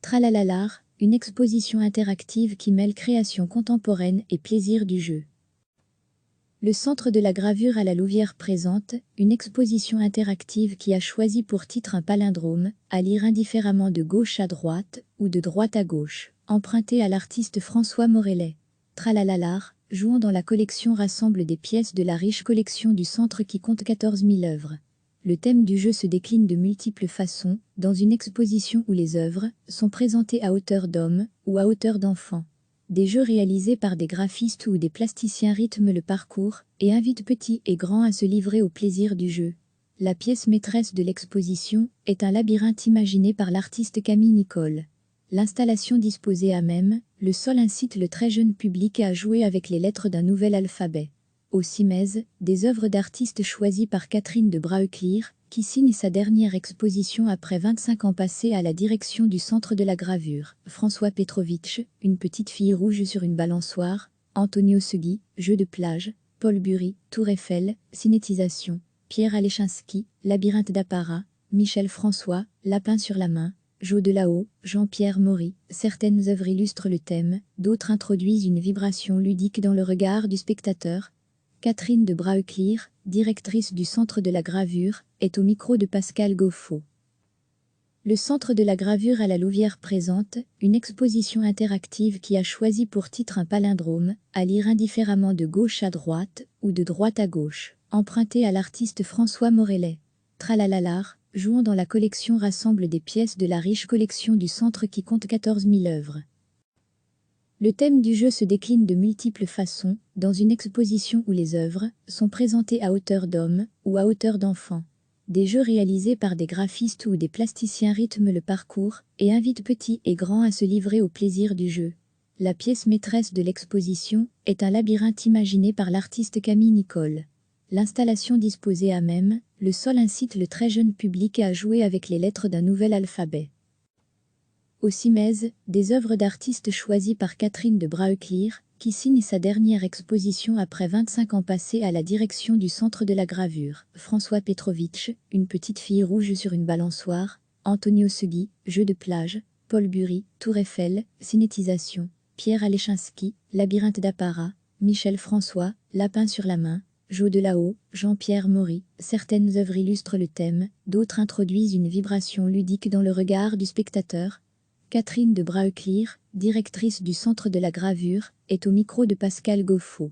Tralalalar, une exposition interactive qui mêle création contemporaine et plaisir du jeu. Le Centre de la gravure à la Louvière présente une exposition interactive qui a choisi pour titre un palindrome, à lire indifféremment de gauche à droite ou de droite à gauche, emprunté à l'artiste François Morellet. Tralalalar, jouant dans la collection rassemble des pièces de la riche collection du centre qui compte 14 000 œuvres. Le thème du jeu se décline de multiples façons, dans une exposition où les œuvres sont présentées à hauteur d'homme ou à hauteur d'enfant. Des jeux réalisés par des graphistes ou des plasticiens rythment le parcours et invitent petits et grands à se livrer au plaisir du jeu. La pièce maîtresse de l'exposition est un labyrinthe imaginé par l'artiste Camille Nicole. L'installation disposée à même le sol incite le très jeune public à jouer avec les lettres d'un nouvel alphabet. Au Cimez, des œuvres d'artistes choisies par Catherine de Braeuclir, qui signe sa dernière exposition après 25 ans passés à la direction du Centre de la gravure. François Petrovitch, une petite fille rouge sur une balançoire. Antonio Segui, jeu de plage. Paul Bury, Tour Eiffel, cinétisation. Pierre Alechinsky, labyrinthe d'apparat. Michel François, lapin sur la main. Jo de là-haut, Jean-Pierre Maury. Certaines œuvres illustrent le thème, d'autres introduisent une vibration ludique dans le regard du spectateur. Catherine de Braeuclir, directrice du Centre de la gravure, est au micro de Pascal Gauffot. Le Centre de la gravure à la Louvière présente une exposition interactive qui a choisi pour titre un palindrome, à lire indifféremment de gauche à droite ou de droite à gauche, emprunté à l'artiste François Morellet. Tralalalar, jouant dans la collection rassemble des pièces de la riche collection du centre qui compte 14 000 œuvres. Le thème du jeu se décline de multiples façons, dans une exposition où les œuvres sont présentées à hauteur d'homme ou à hauteur d'enfant. Des jeux réalisés par des graphistes ou des plasticiens rythment le parcours et invitent petits et grands à se livrer au plaisir du jeu. La pièce maîtresse de l'exposition est un labyrinthe imaginé par l'artiste Camille Nicole. L'installation disposée à même le sol incite le très jeune public à jouer avec les lettres d'un nouvel alphabet. Au Cimez, des œuvres d'artistes choisies par Catherine de Braeuclir, qui signe sa dernière exposition après 25 ans passés à la direction du Centre de la gravure. François Petrovitch, une petite fille rouge sur une balançoire. Antonio Segui, jeu de plage. Paul Bury, Tour Eiffel, cinétisation. Pierre Alechinsky, labyrinthe d'apparat. Michel François, lapin sur la main. Jo de là-haut, Jean-Pierre Maury. Certaines œuvres illustrent le thème, d'autres introduisent une vibration ludique dans le regard du spectateur. Catherine de Braeuclir, directrice du Centre de la gravure, est au micro de Pascal Gauffot.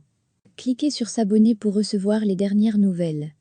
Cliquez sur s'abonner pour recevoir les dernières nouvelles.